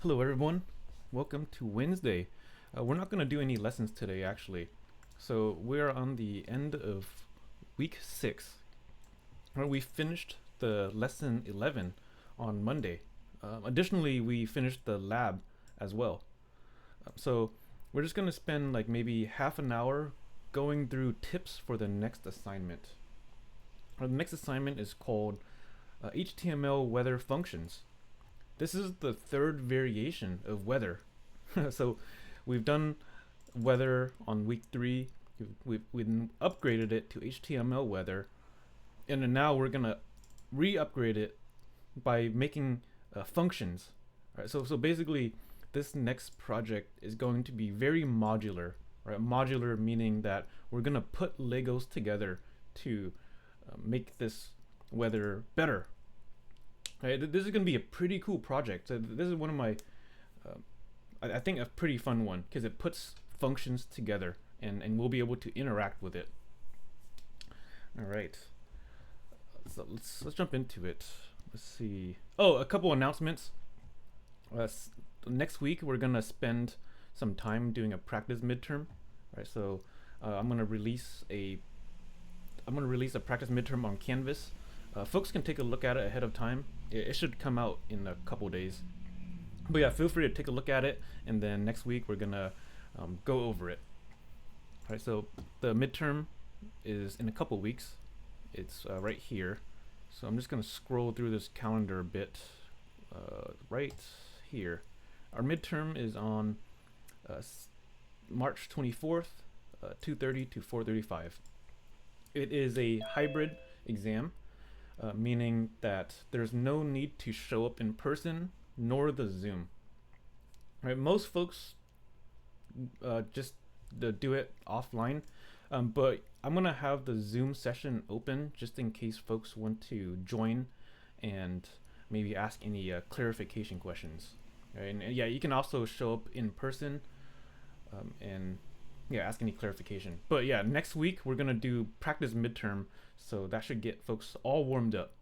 Hello, everyone. Welcome to Wednesday. We're not going to do any lessons today, actually. So we're on the end of week 6. We finished the lesson 11 on Monday. Additionally, we finished the lab as well. So we're just going to spend like maybe half an hour going through tips for the next assignment. The next assignment is called HTML weather functions. This is the third variation of weather. So we've done weather on week 3. We've upgraded it to HTML weather, and then now we're gonna re-upgrade it by making functions. Right. So basically, this next project is going to be very modular. Right. Modular meaning that we're gonna put Legos together to make this weather better. Right, this is going to be a pretty cool project. So this is one of my, I think, a pretty fun one because it puts functions together and we'll be able to interact with it. All right, so let's jump into it. Let's see. Oh, a couple announcements. Next week we're gonna spend some time doing a practice midterm. Right, so I'm gonna release a practice midterm on Canvas. Folks can take a look at it ahead of time. It should come out in a couple days. But yeah, feel free to take a look at it, and then next week we're gonna go over it. All right, so the midterm is in a couple weeks. It's right here. So I'm just gonna scroll through this calendar a bit. Right here, our midterm is on March 24th, 2:30 to 4:35. It is a hybrid exam. Meaning that there's no need to show up in person nor the Zoom. Right, most folks just do it offline, but I'm gonna have the Zoom session open just in case folks want to join and maybe ask any clarification questions. Right? And yeah, you can also show up in person and yeah, ask any clarification. But yeah, next week we're gonna do practice midterm, so that should get folks all warmed up.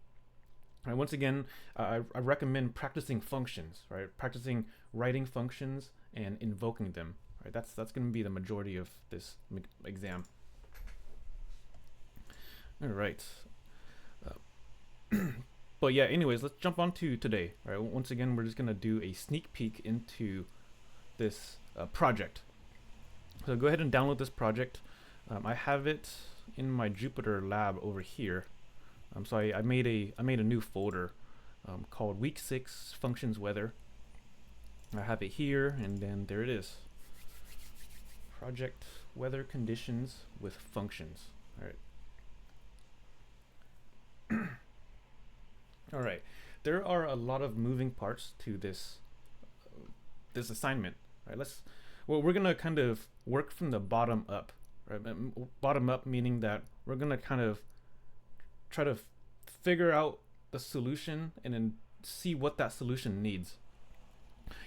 All right, once again, I recommend practicing functions, right? Practicing writing functions and invoking them. Right, that's gonna be the majority of this exam. All right. But yeah, anyways, let's jump on to today. All right, once again, we're just gonna do a sneak peek into this project. So go ahead and download this project. I have it in my Jupyter lab over here. So I made a new folder called Week 6 Functions Weather. I have it here, and then there it is. Project Weather Conditions with Functions. All right. All right. There are a lot of moving parts to this assignment. All right. We're gonna kind of work from the bottom up. Right? Bottom up meaning that we're gonna kind of try to figure out the solution and then see what that solution needs.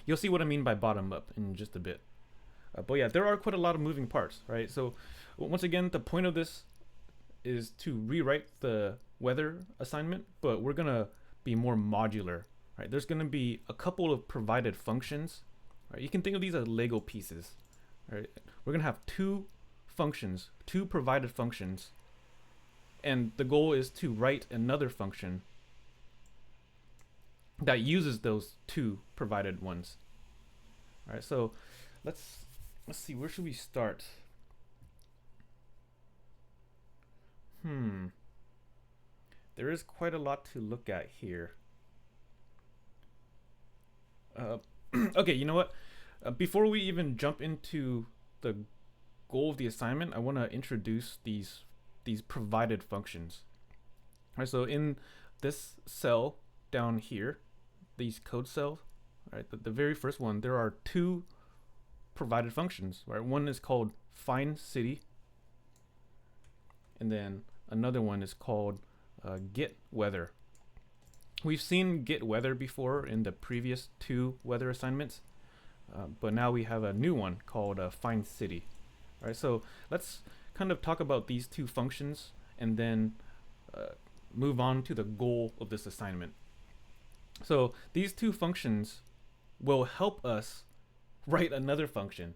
You'll see what I mean by bottom up in just a bit. But yeah, there are quite a lot of moving parts, right? So once again, the point of this is to rewrite the weather assignment, but we're gonna be more modular. Right? There's gonna be a couple of provided functions. Right? You can think of these as Lego pieces. Right? We're gonna have two functions, two provided functions, and the goal is to write another function that uses those two provided ones. All right, so let's see, where should we start? There is quite a lot to look at here. Okay, you know what? Before we even jump into the goal of the assignment, I want to introduce these provided functions. All right, so in this cell down here, these code cells, right, the very first one, there are two provided functions. Right, one is called find city, and then another one is called get weather. We've seen get weather before in the previous two weather assignments, but now we have a new one called find city. All right, so let's kind of talk about these two functions and then move on to the goal of this assignment. So these two functions will help us write another function.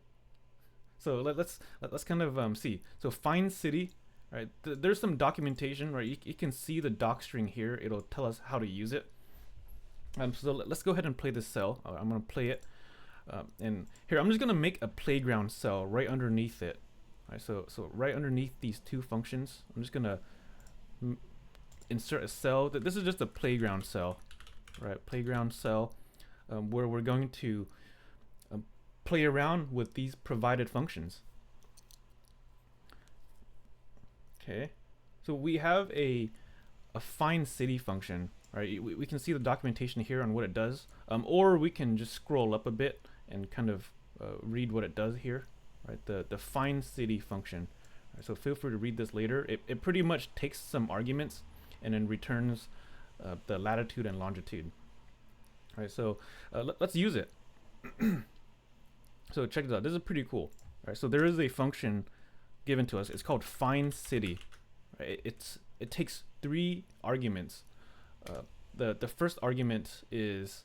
So let's kind of see. So find city, right? There's some documentation, right? You can see the doc string here. It'll tell us how to use it. So let's go ahead and play this cell. I'm gonna play it, and here I'm just gonna make a playground cell right underneath it. All right, so right underneath these two functions, I'm just gonna insert a cell. This is just a playground cell, right? Playground cell, where we're going to play around with these provided functions. Okay, so we have a find city function, right? We can see the documentation here on what it does, or we can just scroll up a bit and kind of read what it does here, right? The find city function. Right, so feel free to read this later. It pretty much takes some arguments and then returns the latitude and longitude. All right, so let's use it. So check this out. This is pretty cool. All right, so there is a function given to us. It's called find city. Right? It takes 3 arguments. The first argument is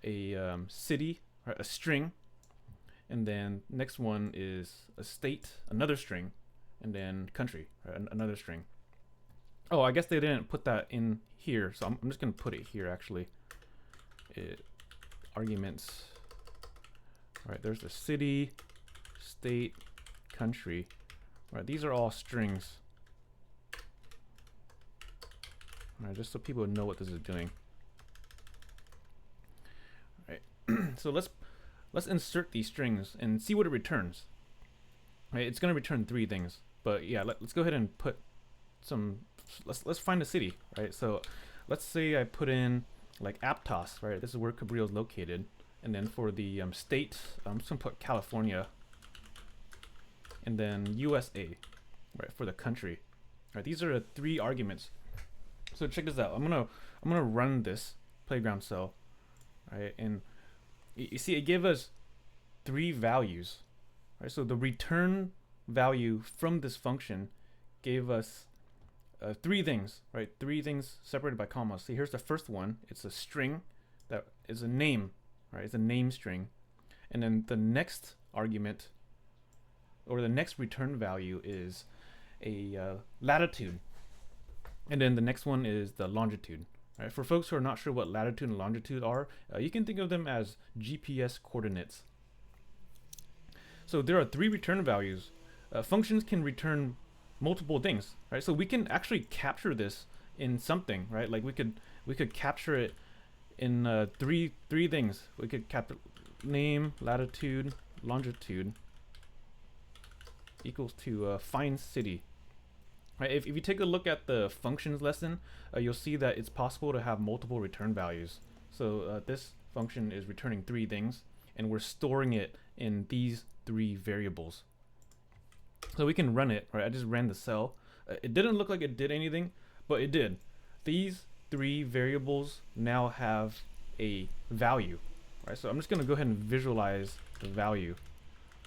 a city, right, a string, and then next one is a state, another string, and then country, right, another string. Oh, I guess they didn't put that in here, so I'm just gonna put it here actually. Arguments. All right, there's the city, state, country. All right, these are all strings. All right, just so people know what this is doing. All right, so let's insert these strings and see what it returns. All right, it's gonna return 3 things, but yeah, let's go ahead and put some. Let's find a city, right? So let's say I put in like Aptos, right? This is where Cabrillo is located. And then for the state, I'm just gonna put California, and then USA, right, for the country. All right, these are the 3 arguments. So check this out. I'm gonna run this playground cell, right? And you see, it gave us 3 values, right? So the return value from this function gave us 3 things, right? 3 things separated by commas. See, here's the first one. It's a string that is a name. Right, it's a name string, and then the next argument, or the next return value, is a latitude, and then the next one is the longitude. Right, for folks who are not sure what latitude and longitude are, you can think of them as GPS coordinates. So there are 3 return values. Functions can return multiple things, right? So we can actually capture this in something, right? Like we could capture it in three things. We could name, latitude, longitude equals to find city. Right, if you take a look at the functions lesson, you'll see that it's possible to have multiple return values. So this function is returning 3 things, and we're storing it in these 3 variables. So we can run it, right? I just ran the cell. It didn't look like it did anything, but it did. These 3 variables now have a value, right? So I'm just gonna go ahead and visualize the value,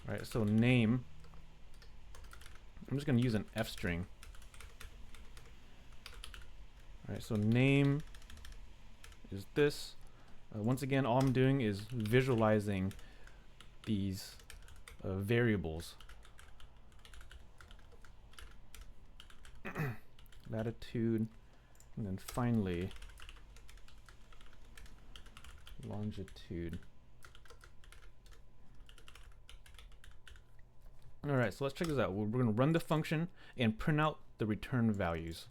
right? So name, I'm just gonna use an F string. All right, so name is this. Once again, all I'm doing is visualizing these variables. Latitude, and then finally longitude. All right, so let's check this out. We're going to run the function and print out the return values.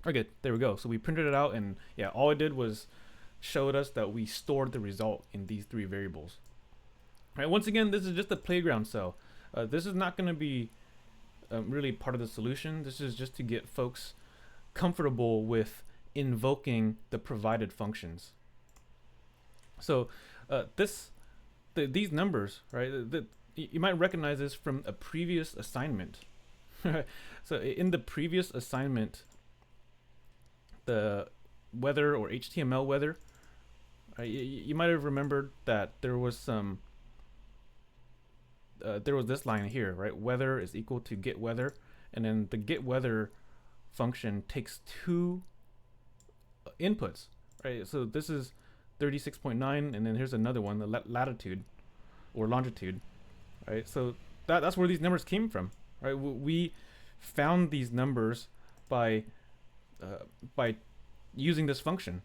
Okay, there we go. So we printed it out, and yeah, all it did was showed us that we stored the result in these 3 variables. All right, once again, this is just a playground cell. This is not going to be really part of the solution. This is just to get folks comfortable with invoking the provided functions. So these numbers, right? You might recognize this from a previous assignment. So in the previous assignment, the weather or HTML weather, you might have remembered that there was some there was this line here, right? Weather is equal to get weather, and then the get weather function takes 2 inputs, right? So this is 36.9, and then here's another one, the latitude or longitude, right? So that's where these numbers came from, right? We found these numbers by using this function,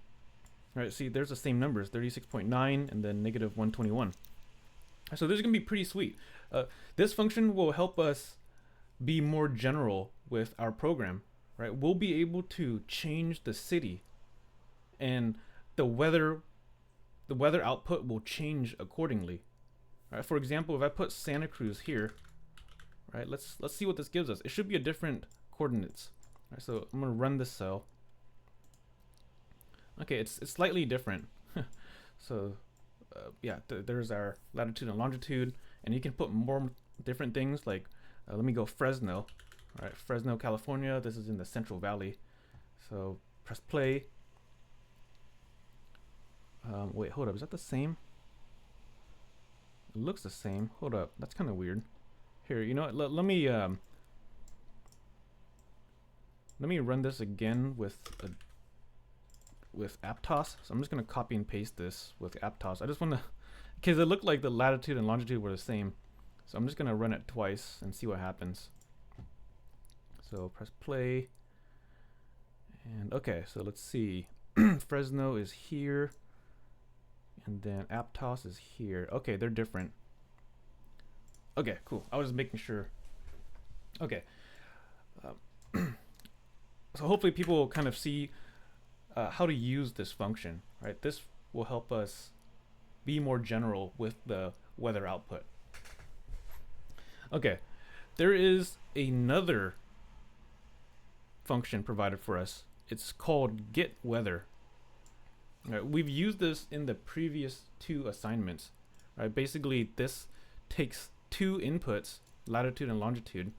right? See, there's the same numbers, 36.9 and then negative 121. So this is gonna be pretty sweet. This function will help us be more general with our program, right? We'll be able to change the city, and the weather output will change accordingly. Right? For example, if I put Santa Cruz here, right? Let's see what this gives us. It should be a different coordinates. Right, so I'm gonna run this cell. Okay, it's slightly different. So yeah, there's our latitude and longitude, and you can put more different things like let me go Fresno. All right, Fresno, California. This is in the Central Valley. So press play. Wait, hold up. Is that the same? It looks the same. Hold up. That's kind of weird. Here, you know what? Let me run this again with Aptos. So I'm just gonna copy and paste this with Aptos. I just want to, because it looked like the latitude and longitude were the same. So I'm just gonna run it twice and see what happens. So press play. And okay, so let's see. Fresno is here, and then Aptos is here. Okay, they're different. Okay, cool. I was just making sure. Okay. So hopefully people will kind of see how to use this function, right? This will help us be more general with the weather output. Okay, there is another function provided for us. It's called getWeather. Right, we've used this in the previous two assignments. Right, basically this takes two inputs, latitude and longitude,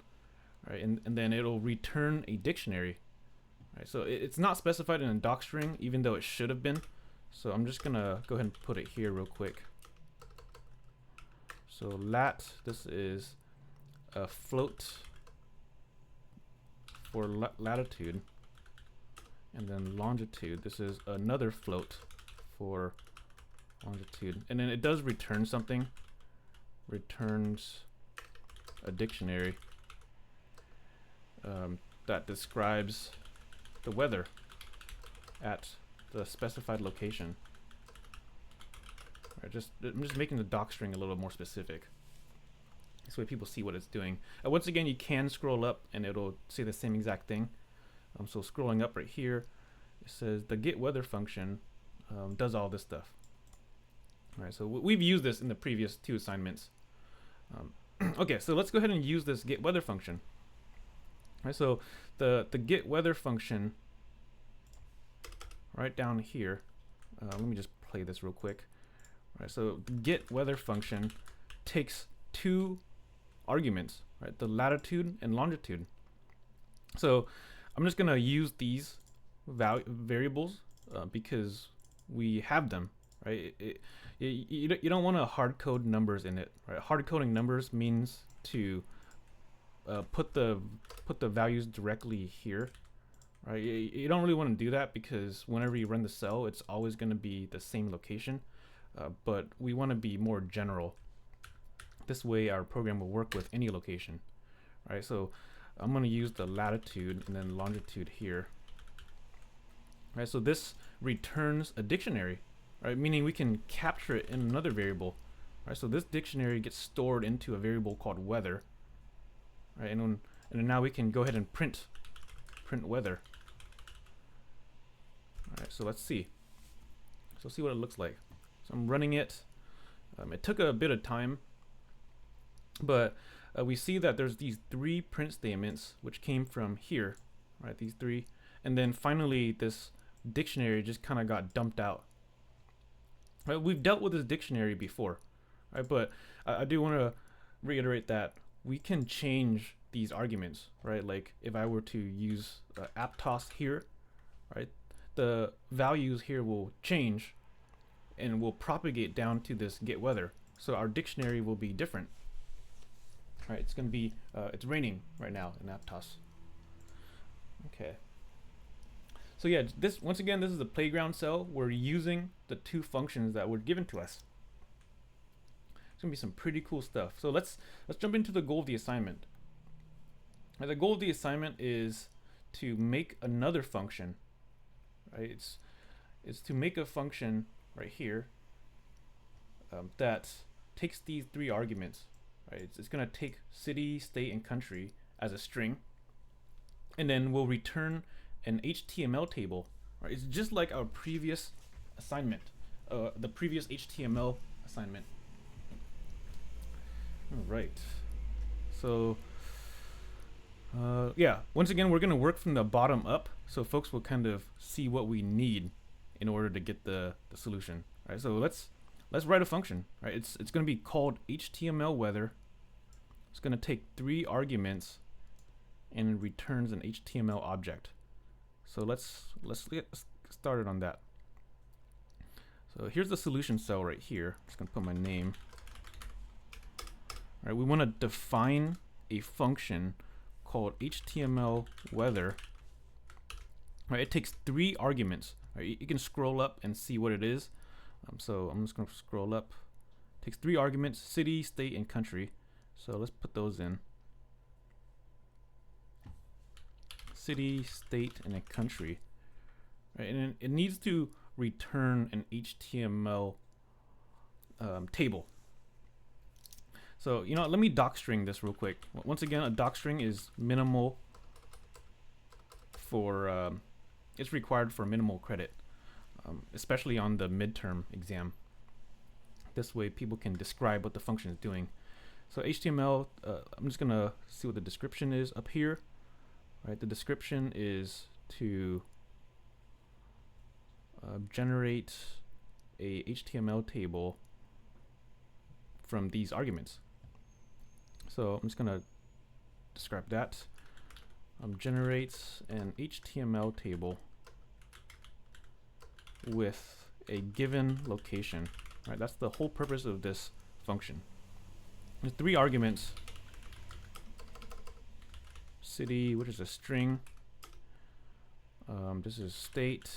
right, and then it'll return a dictionary. Right, so it's not specified in a docstring, even though it should have been. So I'm just gonna go ahead and put it here real quick. So lat, this is a float for latitude, and then longitude, this is another float for longitude, and then it does return something. Returns a dictionary that describes the weather at the specified location. Right, I'm just making the docstring a little more specific. This way people see what it's doing. Once again, you can scroll up and it'll say the same exact thing. So scrolling up right here, it says the getWeather function does all this stuff. All right, so we've used this in the previous two assignments. Okay, so let's go ahead and use this getWeather function. All right, so the getWeather function right down here. Let me just play this real quick. All right, so the getWeather function takes two arguments, right? The latitude and longitude. So I'm just gonna use these variables because we have them, right? You don't want to hard code numbers in it, right? Hard coding numbers means to put the values directly here, right? You don't really want to do that because whenever you run the cell, it's always going to be the same location. But we want to be more general. This way our program will work with any location, right? So I'm going to use the latitude and then longitude here. Right, so this returns a dictionary, right? Meaning we can capture it in another variable, right? So this dictionary gets stored into a variable called weather, right? And then now we can go ahead and print weather. All right, so let's see. So see what it looks like. So I'm running it. It took a bit of time, but we see that there's these three print statements which came from here, right? These three, and then finally this dictionary just kind of got dumped out. Right, we've dealt with this dictionary before, right? But I do want to reiterate that we can change these arguments, right? Like if I were to use Aptos here, right? The values here will change and will propagate down to this getWeather. So our dictionary will be different. Right, it's going to be, it's raining right now in Aptos. Okay. So yeah, this once again, this is the playground cell. We're using the two functions that were given to us. It's gonna be some pretty cool stuff. So let's jump into the goal of the assignment. And the goal of the assignment is to make another function, right? It's to make a function right here that takes these three arguments, right? It's gonna take city, state, and country as a string, and then we'll return an HTML table, right? It's just like our previous assignment, the previous HTML assignment. All right. So yeah, once again, we're gonna work from the bottom up, so folks will kind of see what we need in order to get the solution. Right? So let's write a function. Right? It's gonna be called HTML weather. It's gonna take 3 arguments and returns an HTML object. So let's get started on that. So here's the solution cell right here. I'm just gonna put my name. All right, we want to define a function called HTML weather. Right, it takes 3 arguments. Right, you can scroll up and see what it is. So I'm just gonna scroll up. It takes 3 arguments: city, state, and country. So let's put those in. City, state, and a country. Right, and it needs to return an HTML table. So, you know, let me docstring this real quick. Once again, a docstring is minimal for, it's required for minimal credit, especially on the midterm exam. This way people can describe what the function is doing. So HTML, I'm just gonna see what the description is up here. Right, the description is to generate a HTML table from these arguments. So I'm just gonna describe that. Generates an HTML table with a given location. Right, that's the whole purpose of this function. There's 3 arguments. City, which is a string. This is state,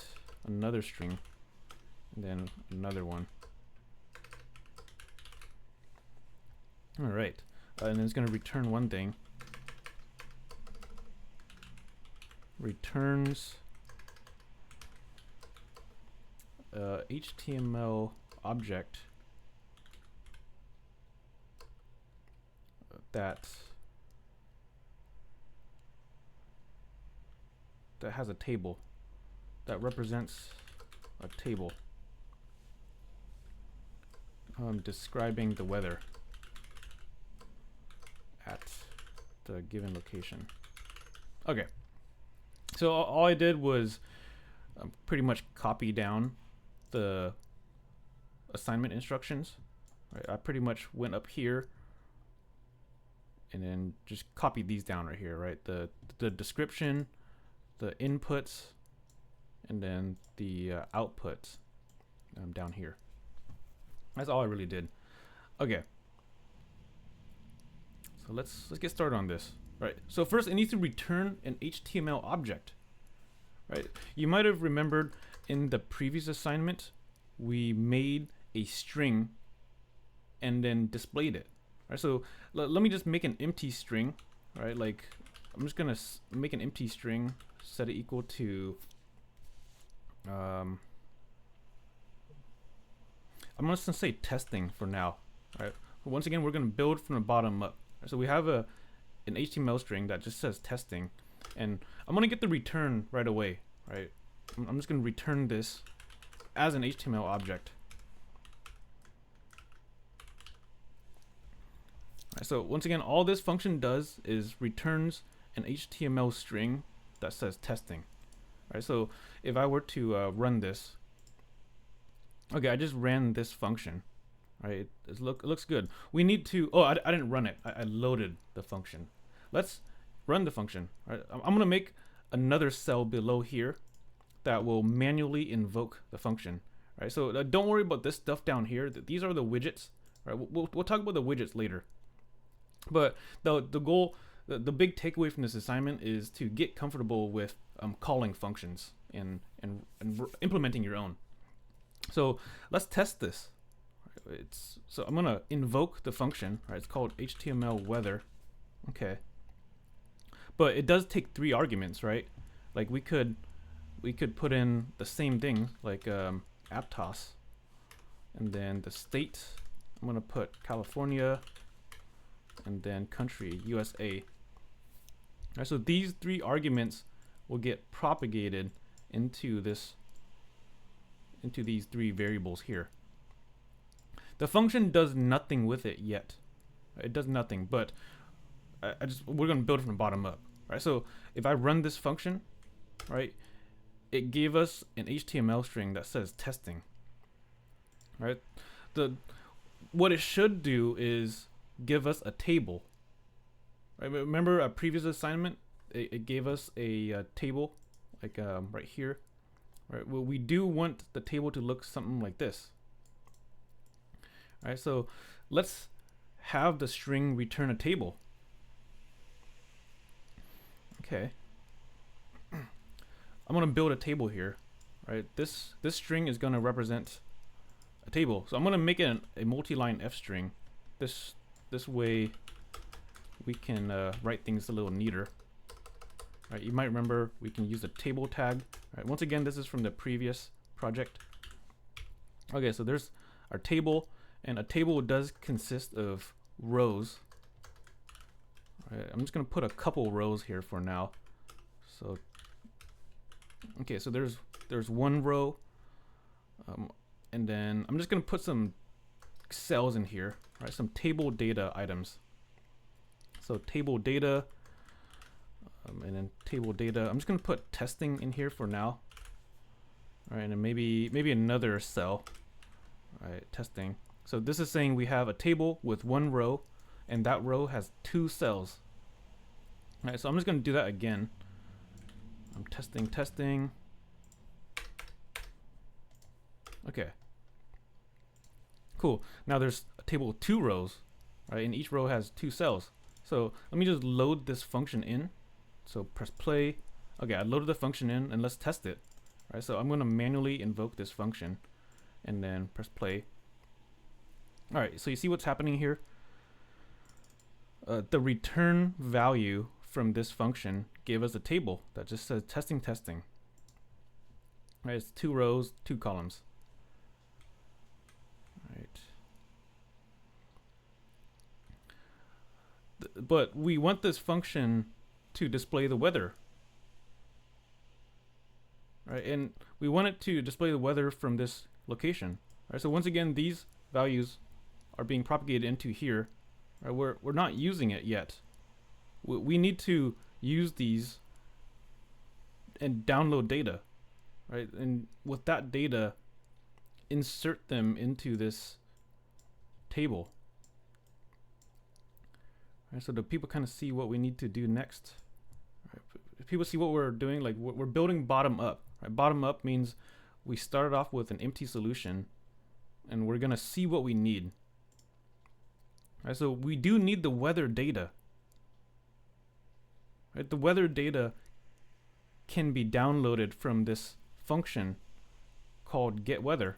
another string, and then another one. All right, and then it's going to return one thing. Returns HTML object that has a table that represents a table describing the weather at the given location. Okay, so all I did was pretty much copy down the assignment instructions. Right, I pretty much went up here and then just copied these down right here. Right, the description, the inputs, and then the outputs down here. That's all I really did. Okay. So let's get started on this. Right. So first, it needs to return an HTML object. Right. You might have remembered in the previous assignment, we made a string and then displayed it. Right. So let me just make an empty string. Right. Like I'm just gonna make an empty string. Set it equal to I'm just gonna say testing for now. Right. Once again, we're gonna build from the bottom up. So we have an HTML string that just says testing, and I'm gonna get the return right away. Right. I'm just gonna return this as an HTML object. Right, so once again, all this function does is returns an HTML string that says testing. Right, so if I were to run this, okay, I just ran this function. Right, it looks good. We need to, oh, I didn't run it. I loaded the function. Let's run the function. Right, I'm gonna make another cell below here that will manually invoke the function. Right, so don't worry about this stuff down here. These are the widgets. Right, we'll talk about the widgets later. But the goal the big takeaway from this assignment is to get comfortable with calling functions and implementing your own. So let's test this. So I'm gonna invoke the function. Right, it's called HTML weather. Okay, but it does take 3 arguments, right? Like we could put in the same thing, like Aptos, and then the state. I'm gonna put California, and then country USA. Right, so these 3 arguments will get propagated into these 3 variables here. The function does nothing with it yet. It does nothing, but we're gonna build it from the bottom up. Right, so if I run this function, right, it gave us an HTML string that says testing. Right, what it should do is give us a table. Right, remember a previous assignment? It gave us a table, like right here. Right, well, we do want the table to look something like this. All right, so let's have the string return a table. Okay, I'm gonna build a table here. Right, this string is gonna represent a table, so I'm gonna make it a multi-line F string. This way we can write things a little neater. Right, you might remember we can use the table tag. Right, once again, this is from the previous project. Okay, so there's our table, and a table does consist of rows. Right, I'm just gonna put a couple rows here for now. So okay, so there's 1 row, and then I'm just gonna put some cells in here, right? Some table data items. So table data, and then table data. I'm just gonna put testing in here for now. All right, and then maybe another cell. All right, testing. So this is saying we have a table with 1 row, and that row has 2 cells. All right, so I'm just gonna do that again. I'm testing. Okay. Cool. Now there's a table with 2 rows, right? And each row has 2 cells. So let me just load this function in. So press play. Okay, I loaded the function in, and let's test it. Right, so I'm gonna manually invoke this function, and then press play. All right, so you see what's happening here? The return value from this function gave us a table that just says testing. Right, it's 2 rows, 2 columns. Right. But we want this function to display the weather. Right, and we want it to display the weather from this location. Right, so once again, these values are being propagated into here. Right, we're not using it yet. We need to use these and download data, right? And with that data, insert them into this table. Right, so the people kind of see what we need to do next. Right, if people see what we're doing, like we're building bottom up. Right, bottom up means we started off with an empty solution, and we're gonna see what we need. Right, so we do need the weather data. Right, the weather data can be downloaded from this function called getWeather.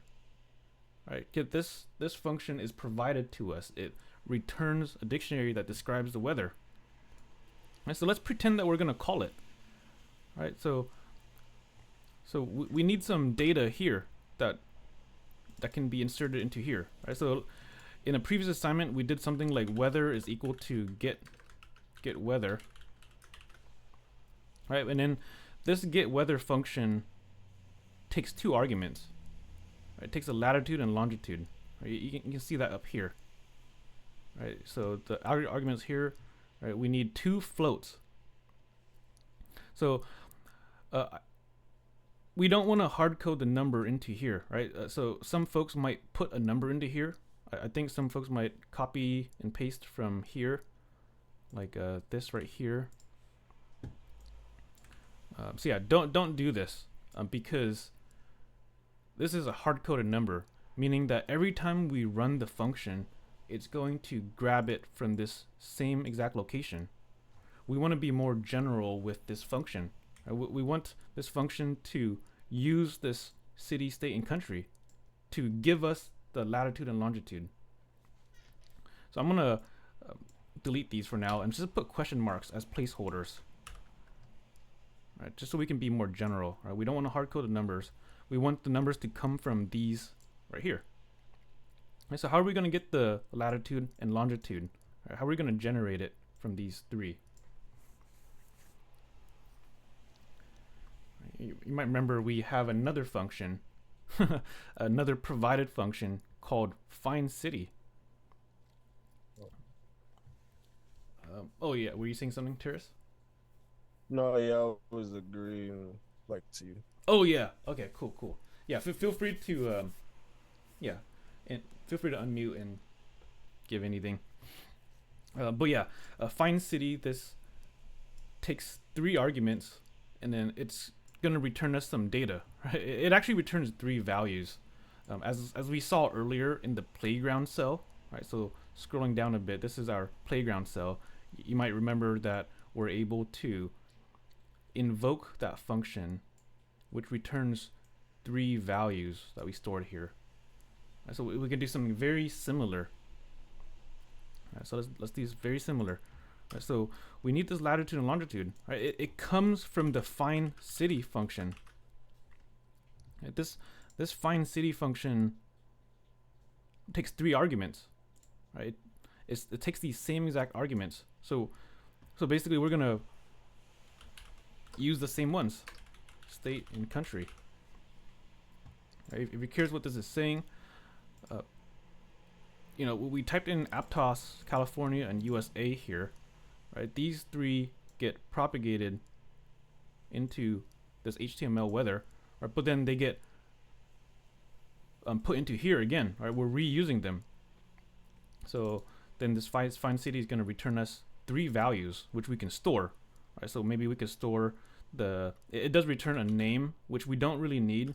Right, this function is provided to us. It returns a dictionary that describes the weather. Right, so let's pretend that we're gonna call it. Right, so we need some data here that can be inserted into here. Right, so in a previous assignment, we did something like weather is equal to get weather. Right, and then this get weather function takes 2 arguments. Right, it takes a latitude and longitude. Right, you can see that up here. Right, so the arguments here. Right, we need 2 floats. So we don't want to hard code the number into here, right? So some folks might put a number into here. I think some folks might copy and paste from here, like this right here. So yeah, don't do this because this is a hard-coded number, meaning that every time we run the function, it's going to grab it from this same exact location. we want to be more general with this function. We want this function to use this city, state, and country to give us the latitude and longitude. So I'm gonna delete these for now and just put question marks as placeholders. Right, just so we can be more general. Right, we don't want to hard code the numbers. We want the numbers to come from these right here. Right, so how are we going to get the latitude and longitude? Right, how are we going to generate it from these three? Right, you might remember we have another function, another provided function called find city. Oh yeah, were you saying something, Terrace? No, yeah, I was agreeing like to you. Oh yeah. Okay. Cool. Cool. Yeah. Feel free to yeah, and feel free to unmute and give anything. But yeah, find city. This takes 3 arguments, and then it's gonna return us some data. Right? It actually returns 3 values, as we saw earlier in the playground cell. Right. So scrolling down a bit, this is our playground cell. You might remember that we're able to invoke that function, which returns 3 values that we stored here. Right, so we can do something very similar. Right, so let's do this very similar. Right, so we need this latitude and longitude. Right, it comes from the find city function. Right, this find city function takes 3 arguments. Right, it takes these same exact arguments. So basically we're gonna use the same ones, state and country. Right, if you're curious what this is saying, you know, we typed in Aptos, California, and USA here. Right, these 3 get propagated into this HTML weather, right? But then they get put into here again. Right, we're reusing them. So then this find city is going to return us 3 values which we can store. Right, so maybe we could store it does return a name, which we don't really need,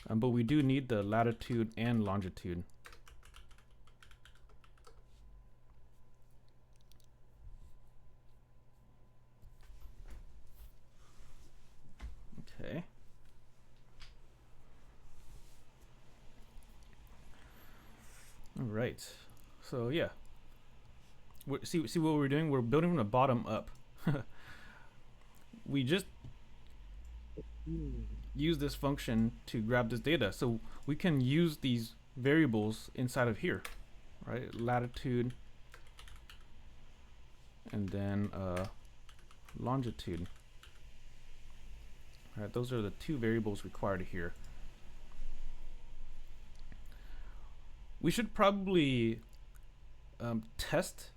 but we do need the latitude and longitude. Okay. All right. So yeah, see what we're doing? We're building from the bottom up. We just use this function to grab this data, so we can use these variables inside of here, right? Latitude and then longitude. All right, those are the 2 variables required here. We should probably test.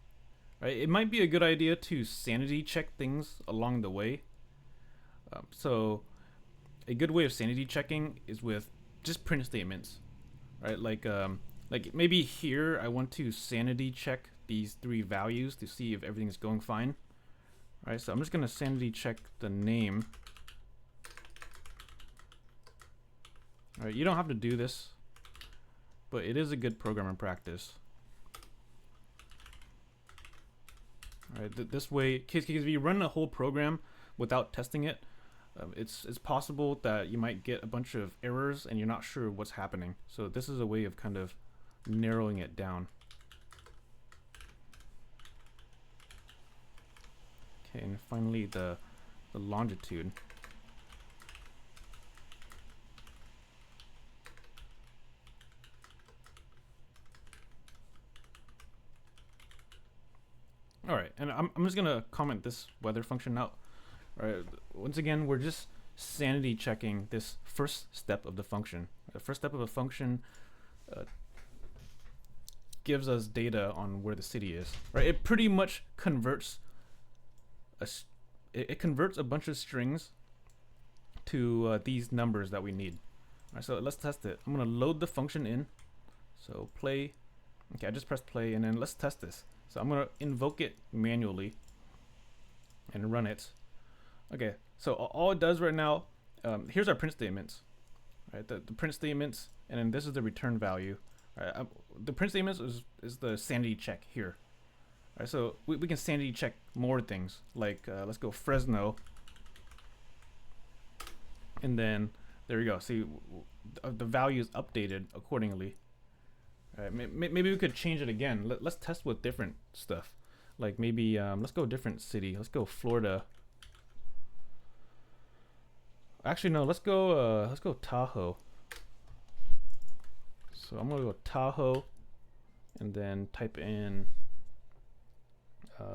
Right, it might be a good idea to sanity check things along the way. So a good way of sanity checking is with just print statements, right? Like maybe here I want to sanity check these 3 values to see if everything is going fine. Right, so I'm just gonna sanity check the name. All right, you don't have to do this, but it is a good programming practice. All right, this way, because if you run a whole program without testing it, it's possible that you might get a bunch of errors and you're not sure what's happening. So this is a way of kind of narrowing it down. Okay, and finally the longitude. All right, and I'm just gonna comment this weather function out. All right, once again, we're just sanity checking this first step of the function. The first step of a function gives us data on where the city is. Right, it pretty much converts it converts a bunch of strings to these numbers that we need. All right, so let's test it. I'm gonna load the function in. So play. Okay, I just pressed play, and then let's test this. So I'm gonna invoke it manually and run it. Okay, so all it does right now, here's our print statements, right? The print statements, and then this is the return value. Right? The print statements is the sanity check here. All right, so we can sanity check more things. Like let's go Fresno, and then there you go. See, the value is updated accordingly. All right, maybe we could change it again. Let's test with different stuff. Like maybe let's go different city. Let's go Florida. Actually, no. Let's go Tahoe. So I'm gonna go Tahoe, and then type in.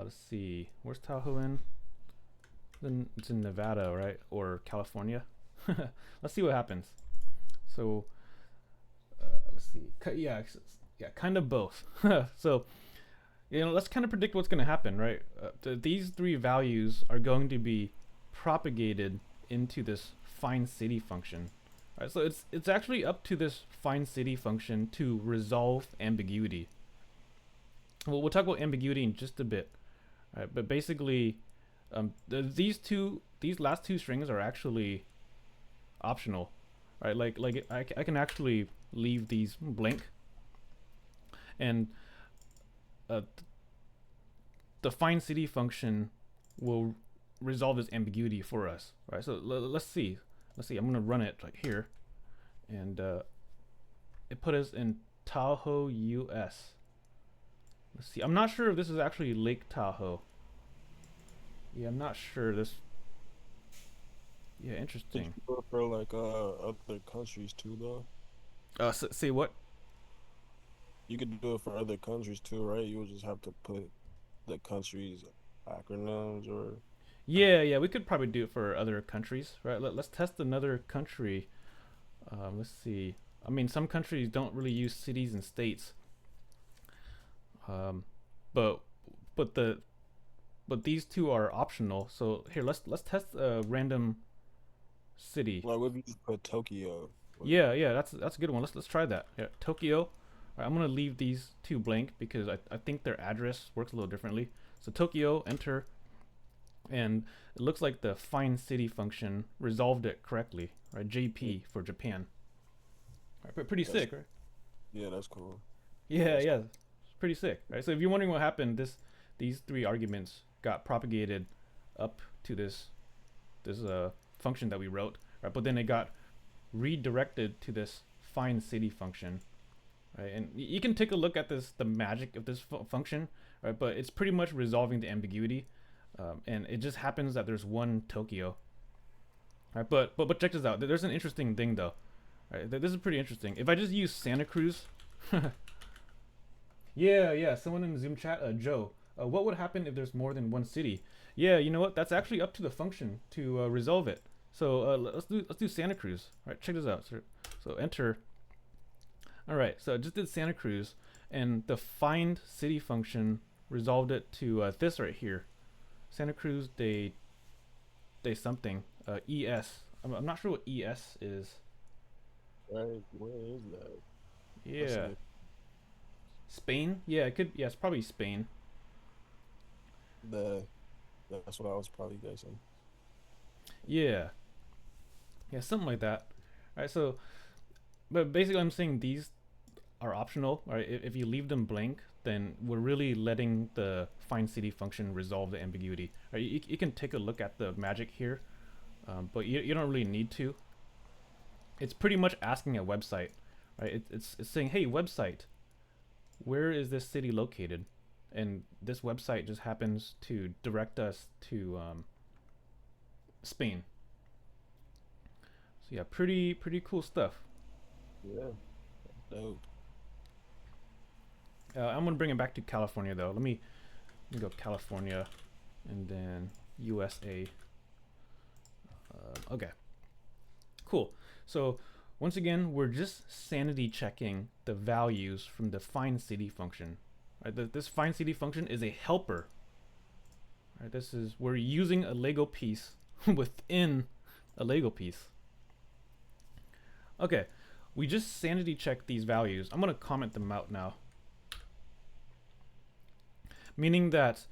Let's see. Where's Tahoe in? Then it's in Nevada, right? Or California. Let's see what happens. So let's see. Yeah, kind of both. So let's kind of predict what's going to happen, right? These three values are going to be propagated into this find city function. Right, so it's actually up to this find city function to resolve ambiguity. Well, we'll talk about ambiguity in just a bit, right? But basically, these last two strings are actually optional, right? Like I can actually leave these blank, and the find city function will resolve this ambiguity for us, right? So let's see. I'm gonna run it right here, and it put us in Tahoe, US. Let's see. I'm not sure if this is actually Lake Tahoe. Yeah, I'm not sure. Yeah, interesting. For like other countries too, though. Say what? You could do it for other countries too, right? You would just have to put the countries' acronyms or. Yeah, we could probably do it for other countries, right? Let's test another country. Let's see. I mean, some countries don't really use cities and states. But these two are optional. So here, let's test a random city. Like, what if you just put Tokyo? Yeah, that's a good one. Let's try that. Yeah, Tokyo. All right, I'm gonna leave these two blank because I think their address works a little differently. So Tokyo, enter, and it looks like the find city function resolved it correctly. Right, JP for Japan. All right, pretty sick, right? Yeah, that's cool. Yeah, it's pretty sick, right? So if you're wondering what happened, these three arguments got propagated up to this function that we wrote, right? But then it got redirected to this find city function, right? And you can take a look at the magic of this function, right? But it's pretty much resolving the ambiguity, and it just happens that there's one Tokyo, right? But check this out. There's an interesting thing though, right? This is pretty interesting. If I just use Santa Cruz, yeah, someone in the Zoom chat, Joe. What would happen if there's more than one city? Yeah, you know what? That's actually up to the function to resolve it. So let's do Santa Cruz. All right, check this out. So enter. All right, so I just did Santa Cruz, and the find city function resolved it to this right here, Santa Cruz de something. ES. I'm not sure what ES is. Right, where is that? Yeah. Spain? Yeah, it could. Yeah, it's probably Spain. That's what I was probably guessing. Yeah, something like that. All right, so, but basically, I'm saying these are optional. All right, if you leave them blank, then we're really letting the find city function resolve the ambiguity. All right, you can take a look at the magic here, but you don't really need to. It's pretty much asking a website, right? It's saying, hey, website, where is this city located? And this website just happens to direct us to Spain. So yeah, pretty cool stuff. Yeah, dope. I'm gonna bring it back to California though. Let me go California, and then USA. Okay, cool. So once again, we're just sanity checking the values from the find city function. Right, this find city function is a helper. Right, we're using a Lego piece within a Lego piece. Okay, we just sanity checked these values. I'm gonna comment them out now. Meaning that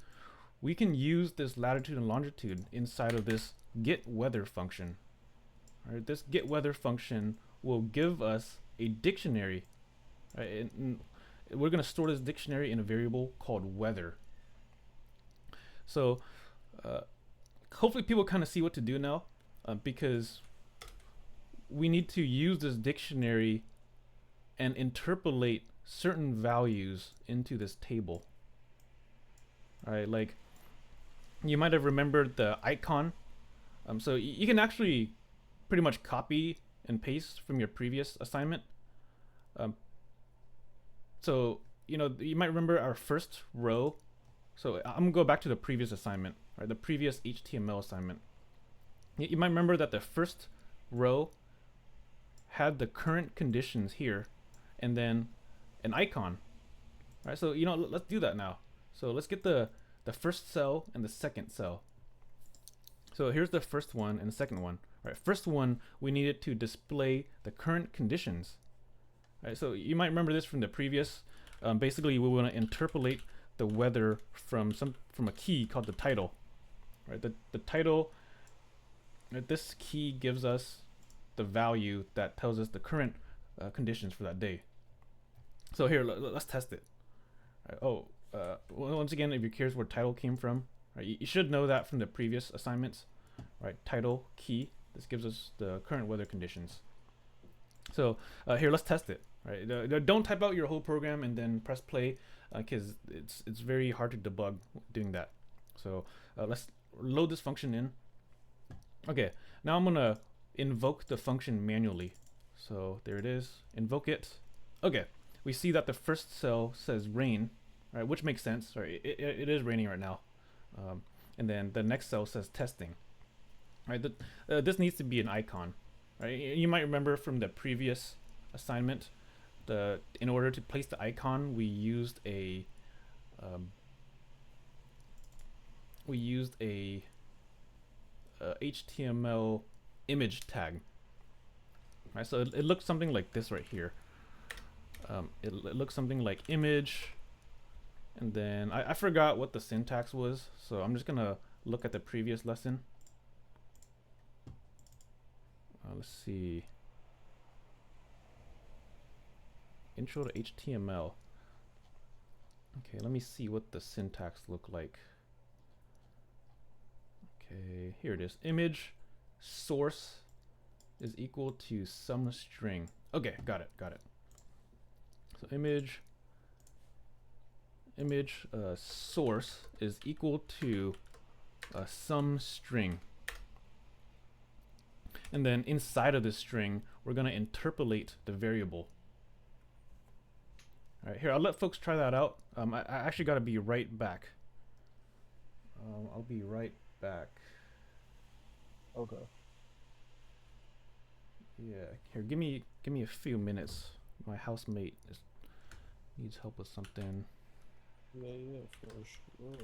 we can use this latitude and longitude inside of this get weather function. All right, this get weather function will give us a dictionary. Right, and we're going to store this dictionary in a variable called weather. So hopefully people kind of see what to do now, because we need to use this dictionary and interpolate certain values into this table. All right, like you might have remembered the icon. So you can actually pretty much copy and paste from your previous assignment. So you might remember our first row. So I'm gonna go back to the previous assignment, right? The previous HTML assignment. You might remember that the first row had the current conditions here, and then an icon, right? So let's do that now. So let's get the first cell and the second cell. So here's the first one and the second one. Right, first one we needed to display the current conditions. Right, so you might remember this from the previous. Basically, we want to interpolate the weather from a key called the title. Right, the title. Right, this key gives us the value that tells us the current conditions for that day. So here, let's test it. Right, once again, if you're curious where title came from, right, you should know that from the previous assignments. Right, title key. This gives us the current weather conditions. So here, let's test it. Right, don't type out your whole program and then press play, because it's very hard to debug doing that. So let's load this function in. Okay, now I'm gonna invoke the function manually. So there it is. Invoke it. Okay, we see that the first cell says rain, right, which makes sense. Right, it is raining right now. And then the next cell says testing. Right, this needs to be an icon. Right, you might remember from the previous assignment, in order to place the icon, we used a HTML image tag. Right, so it looks something like this right here. It looks something like image, and then I forgot what the syntax was, so I'm just gonna look at the previous lesson. Let's see. Intro to HTML. Okay, let me see what the syntax look like. Okay, here it is. Image source is equal to some string. Okay, got it. So image source is equal to some string. And then inside of this string, we're going to interpolate the variable. All right, here, I'll let folks try that out. I actually got to be right back. I'll be right back. Okay. Yeah, here, give me a few minutes. My housemate needs help with something. Yeah, for sure.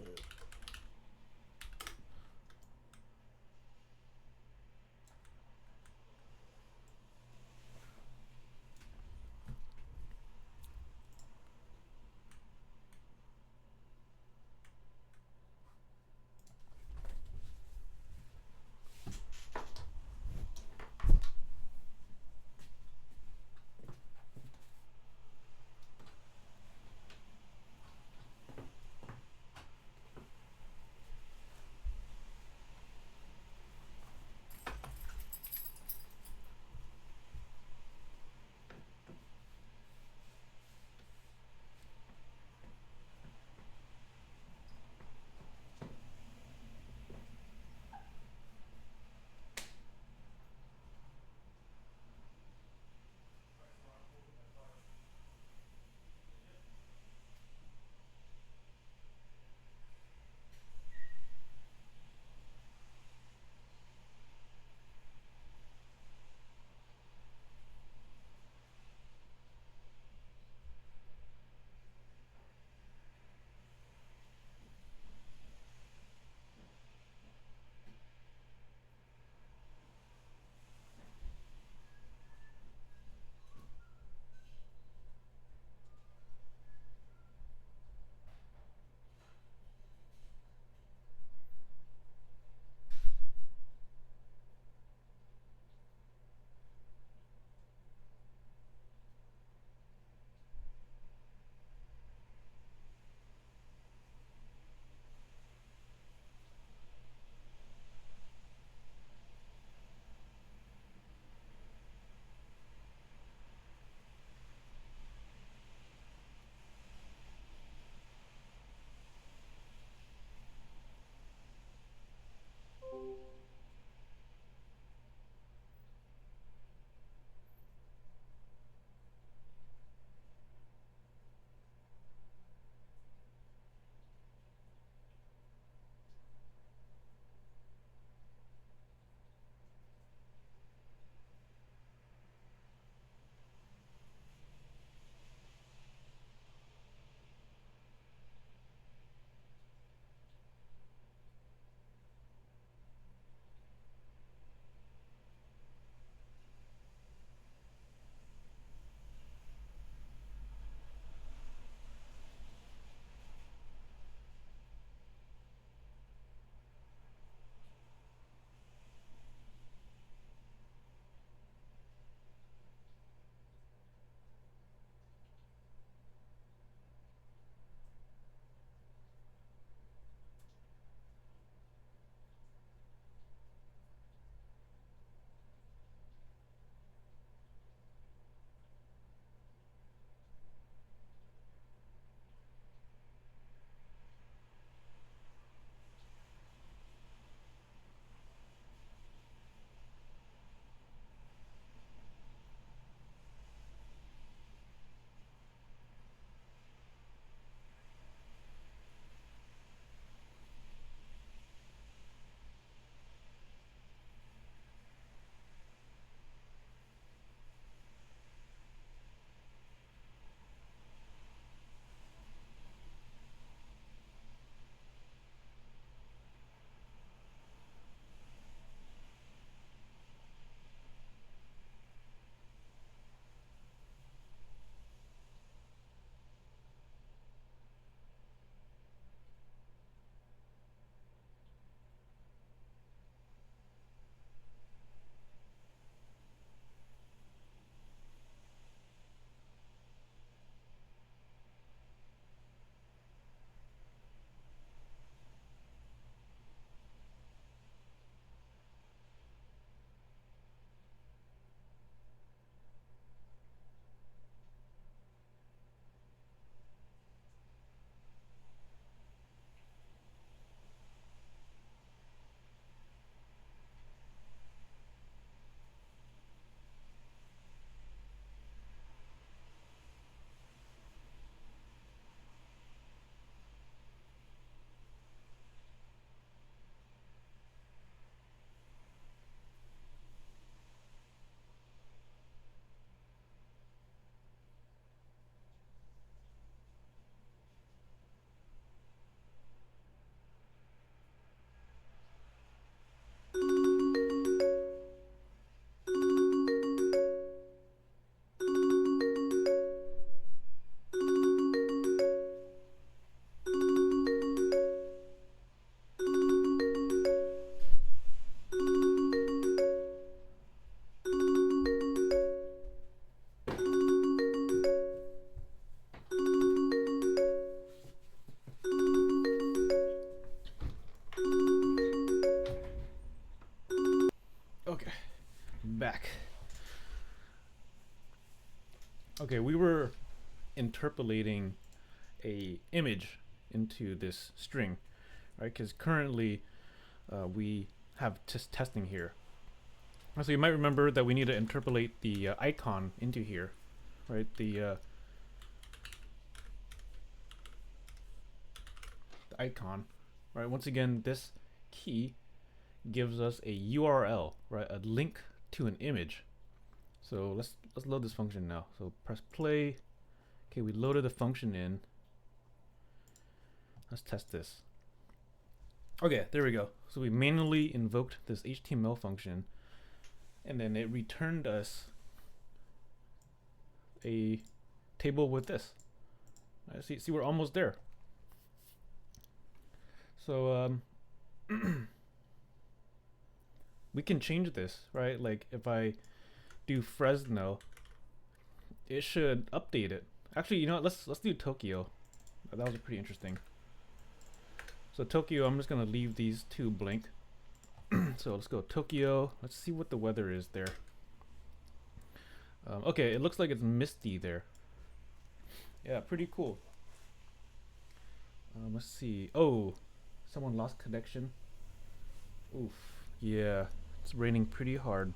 Okay, we were interpolating a image into this string, right? Because currently we have testing here. So you might remember that we need to interpolate the icon into here, right? The icon, right? Once again, this key gives us a URL, right? A link to an image. So let's load this function now. So press play. Okay, we loaded the function in. Let's test this. Okay, there we go. So we manually invoked this HTML function, and then it returned us a table with this. See, we're almost there. So we can change this, right? Like if I do Fresno, it should update it. Actually, you know what? Let's do Tokyo. That was pretty interesting. So Tokyo, I'm just gonna leave these two blank. So let's go Tokyo. Let's see what the weather is there. Okay, it looks like it's misty there. Yeah, pretty cool. Let's see. Oh, someone lost connection. Oof. Yeah, it's raining pretty hard.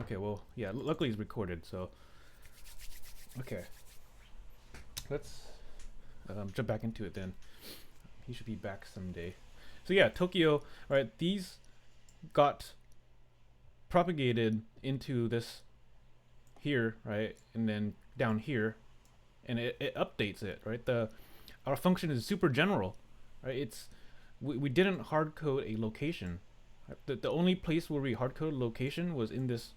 Okay, well, yeah, luckily it's recorded, so. Okay. Let's jump back into it then. He should be back someday. So yeah, Tokyo, right, these got propagated into this here, right, and then down here, and it updates it, right? Our function is super general, right? We didn't hard code a location. Right? The only place where we hard coded location was in this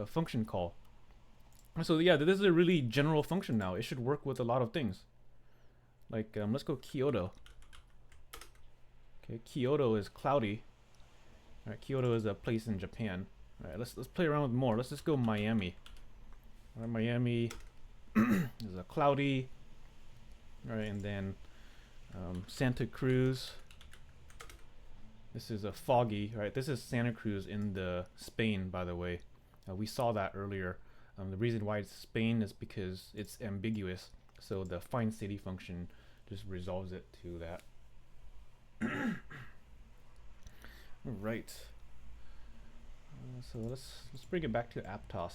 function call. So yeah, this is a really general function now. It should work with a lot of things. Like let's go Kyoto. Okay, Kyoto is cloudy. All right, Kyoto is a place in Japan. All right, let's play around with more. Let's just go Miami. All right, Miami is a cloudy. All right, and then Santa Cruz. This is a foggy. Right, this is Santa Cruz in the Spain, by the way. We saw that earlier. The reason why it's Spain is because it's ambiguous. So the find city function just resolves it to that. Right. So let's bring it back to Aptos.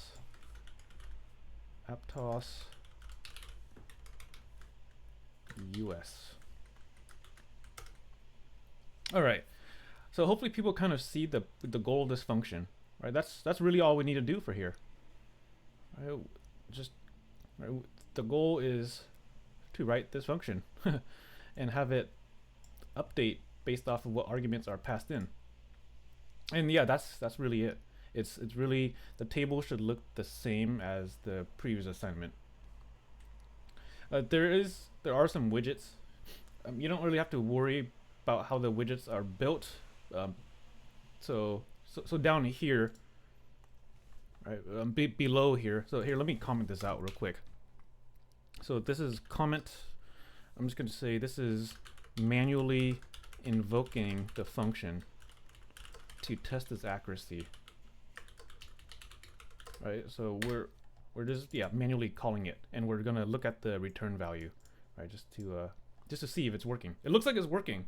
Aptos US. All right. So hopefully people kind of see the goal of this function. Right. That's really all we need to do for here. Right. Right, the goal is to write this function and have it update based off of what arguments are passed in. And yeah, that's really it. It's really, the table should look the same as the previous assignment. There are some widgets. You don't really have to worry about how the widgets are built. So down here, right, below here. So here, let me comment this out real quick. So this is comment. I'm just going to say this is manually invoking the function to test its accuracy. Right. So we're just manually calling it, and we're gonna look at the return value, right? Just to see if it's working. It looks like it's working.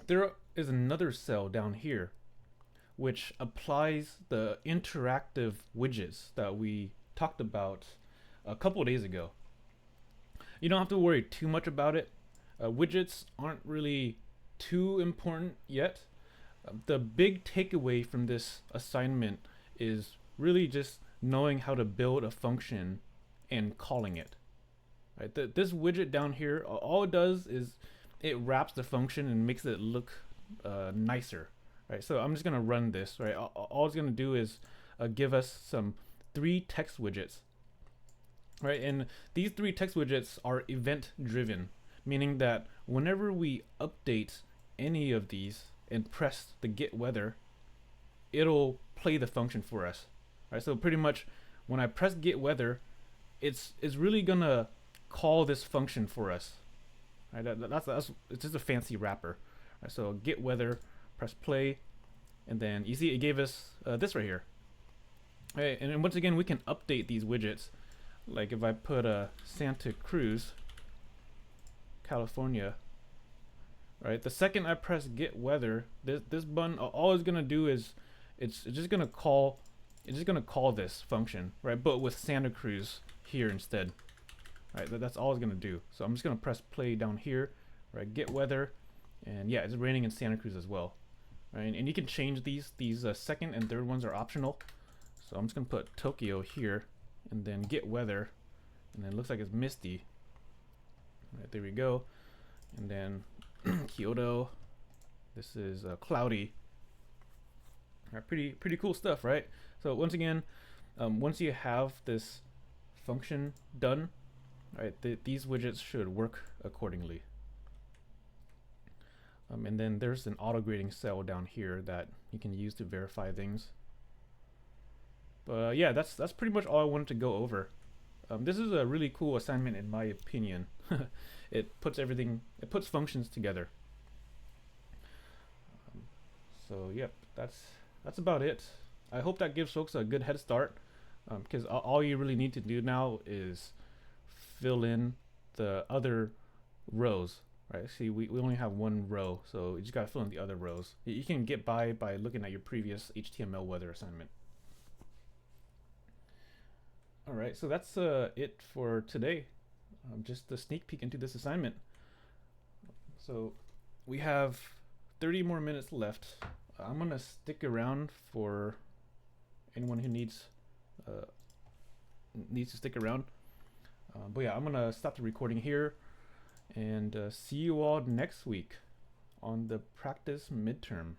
There is another cell down here which applies the interactive widgets that we talked about a couple of days ago. You don't have to worry too much about it. Widgets aren't really too important yet. The big takeaway from this assignment is really just knowing how to build a function and calling it. Right? This widget down here, all it does is it wraps the function and makes it look nicer. Right? So I'm just gonna run this. Right? All it's gonna do is give us some 3 text widgets. Right? And these 3 text widgets are event driven, meaning that whenever we update any of these and press the get weather, it'll play the function for us. Right? So pretty much when I press get weather, it's really gonna call this function for us. Right? That's it's just a fancy wrapper. Right? So get weather, press play, And then you see it gave us this right here. Right, and then once again we can update these widgets. Like if I put Santa Cruz, California, right? The second I press get weather, this button, all it's gonna do is it's just gonna call this function, right? But with Santa Cruz here instead, right? That's all it's gonna do. So I'm just gonna press play down here, right? Get weather, and yeah, it's raining in Santa Cruz as well, right? And you can change these second and third ones are optional. So I'm just gonna put Tokyo here, and then get weather, and then it looks like it's misty. Right, there we go. And then Kyoto, this is cloudy. All right, pretty cool stuff, right? So once again, once you have this function done, right, these widgets should work accordingly. And then there's an auto grading cell down here that you can use to verify things. But yeah, that's pretty much all I wanted to go over. This is a really cool assignment in my opinion. It puts functions together. So yep, that's about it. I hope that gives folks a good head start, because all you really need to do now is fill in the other rows, right? See, we only have one row, so you just gotta fill in the other rows. You can get by looking at your previous HTML weather assignment. Alright, so that's it for today. Just a sneak peek into this assignment. So we have 30 more minutes left. I'm gonna stick around for anyone who needs to stick around. But yeah, I'm gonna stop the recording here and see you all next week on the practice midterm.